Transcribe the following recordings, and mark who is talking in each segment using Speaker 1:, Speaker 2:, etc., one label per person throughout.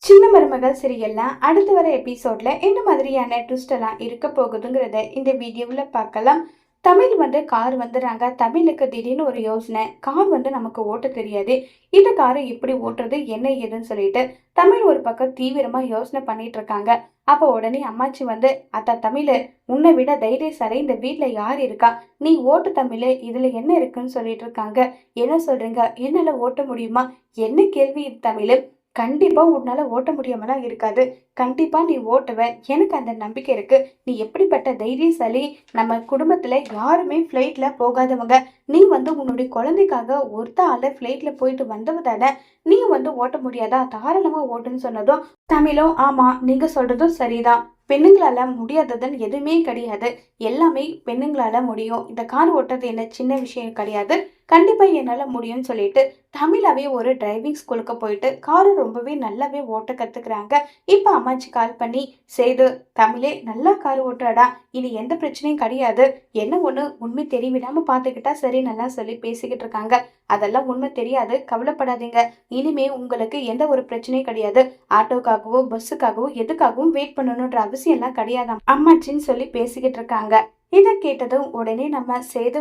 Speaker 1: சின்ன மருமகள் சீரியல்ல அடுத்து வர எபிசோட்ல என்ன மாதிரியான ட்விஸ்ட் எல்லாம் இருக்க போகுதுங்கிறத இந்த வீடியோவில் பார்க்கலாம். தமிழ் கார் வந்துடுறாங்க. தமிழுக்கு திடீர்னு ஒரு யோசனை, கார் நமக்கு ஓட்ட தெரியாது, இந்த காரை எப்படி ஓட்டுறது என்ன ஏதுன்னு சொல்லிட்டு தமிழ் ஒரு பக்கம் தீவிரமா யோசனை பண்ணிட்டு இருக்காங்க. அப்போ உடனே அம்மாச்சி அத்தா தமிழ், உன்னை விட தைரியசாலி இந்த வீட்டுல யார் இருக்கா, நீ ஓட்டு தமிழ், இதுல என்ன இருக்குன்னு சொல்லிட்டு இருக்காங்க. என்ன சொல்றீங்க, என்னால ஓட்ட முடியுமா, என்ன கேள்வி இது தமிழ், கண்டிப்பா உன்னால ஓட்ட முடியாமலாம் இருக்காது, கண்டிப்பா நீ ஓட்டுவ, எனக்கு அந்த நம்பிக்கை இருக்கு, நீ எப்படிப்பட்ட தைரியசாலி, நம்ம குடும்பத்துல யாருமே ஃப்ளைட்ல போகாதவங்க, நீ உன்னுடைய குழந்தைக்காக ஒருத்த ஆள ஃப்ளைட்ல போயிட்டு வந்தவ தானே, நீ ஓட்ட முடியாதா, தாராளமா ஓட்டுன்னு சொன்னதும் தமிழும் ஆமா நீங்க சொல்றதும் சரிதான், பெண்ணுங்களால முடியாததுன்னு எதுவுமே கிடையாது, எல்லாமே பெண்ணுங்களால முடியும், இந்த கார் ஓட்டுறது என்ன சின்ன விஷயம் கிடையாது, கண்டிப்பா என்னால முடியும்னு சொல்லிட்டு தமிழாவே ஒரு டிரைவிங் ஸ்கூலுக்கு போயிட்டு காரு ரொம்பவே நல்லாவே ஓட்ட கத்துக்கிறாங்க. இப்ப அம்மாச்சி கால் பண்ணி, சேது தமிழே நல்லா கார் ஓட்டுறாடா, இனி எந்த பிரச்சனையும் கிடையாது, என்ன ஒண்ணு உண்மை தெரியவிடாம பாத்துக்கிட்டா சரி நல்லா சொல்லி பேசிக்கிட்டு இருக்காங்க. அதெல்லாம் உண்மை தெரியாது, கவலைப்படாதீங்க, இனிமே உங்களுக்கு எந்த ஒரு பிரச்சனையும் கிடையாது, ஆட்டோக்காகவோ பஸ்ஸுக்காகவோ எதுக்காகவும் வெயிட் பண்ணணும்ன்ற அவசியம் எல்லாம் கிடையாதாம் அம்மாச்சின்னு சொல்லி பேசிக்கிட்டு இருக்காங்க. இதை கேட்டதும் உடனே நம்ம சேது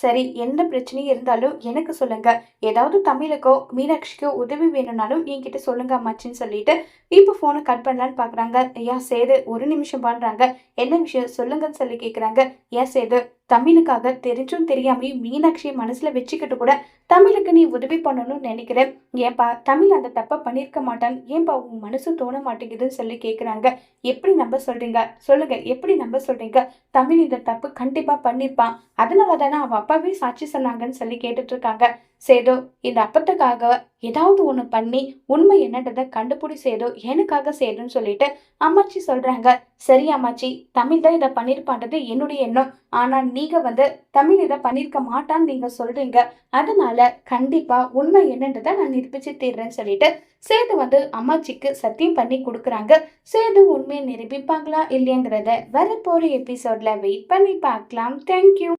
Speaker 1: சரி என்ன பிரச்சனையும் இருந்தாலும் எனக்கு சொல்லுங்க, ஏதாவது தமிழுக்கோ மீனாட்சிக்கோ உதவி வேணும்னாலும் என்கிட்ட சொல்லுங்க அம்மாச்சின்னு சொல்லிட்டு இப்போ போனை கட் பண்ணலான்னு பாக்குறாங்க. ஐயா சேது ஒரு நிமிஷம் பண்றாங்க, என்ன விஷயம் சொல்லுங்கன்னு சொல்லி கேக்குறாங்க. ஏன் சேது, தமிழுக்காக தெரிஞ்சும் தெரியாமையும் மீனாட்சியை மனசுல வச்சுக்கிட்டு கூட தமிழுக்கு நீ உதவி பண்ணணும்னு நினைக்கிறேன், ஏன்பா தமிழ் அந்த தப்ப பண்ணிருக்க மாட்டான், ஏன்பா உன் மனசு தோண மாட்டேங்குதுன்னு சொல்லி கேக்குறாங்க. எப்படி நம்ப சொல்றீங்க சொல்லுங்க, எப்படி நம்ப சொல்றீங்க, தமிழ் இந்த தப்பு கண்டிப்பா பண்ணிருப்பான், அதனால தானே அவ அப்பாவே சாட்சி சொன்னாங்கன்னு சொல்லி கேட்டுட்டு இருக்காங்க. சேதோ, இந்த அப்பத்துக்காக ஏதாவது ஒண்ணு பண்ணி உண்மை என்னன்றதை கண்டுபிடி சேதோ, எனக்காக சேதுன்னு சொல்லிட்டு அம்மாச்சி சொல்றாங்க. சரி அம்மாச்சி, தமிழ் தான் இதை பண்ணிருப்பான்றது என்னுடைய எண்ணம், ஆனா நீங்க தமிழ் இதை பண்ணிருக்க மாட்டான்னு நீங்க சொல்றீங்க, அதனால கண்டிப்பா உண்மை என்னன்றதை நான் நிரூபிச்சு தீர்றேன்னு சொல்லிட்டு சேது அம்மாச்சிக்கு சத்தியம் பண்ணி கொடுக்குறாங்க. சேது உண்மையை நிரூபிப்பாங்களா இல்லையாங்கிறத வரப்போற எபிசோட்ல வெயிட் பண்ணி பார்க்கலாம். தேங்க்யூ.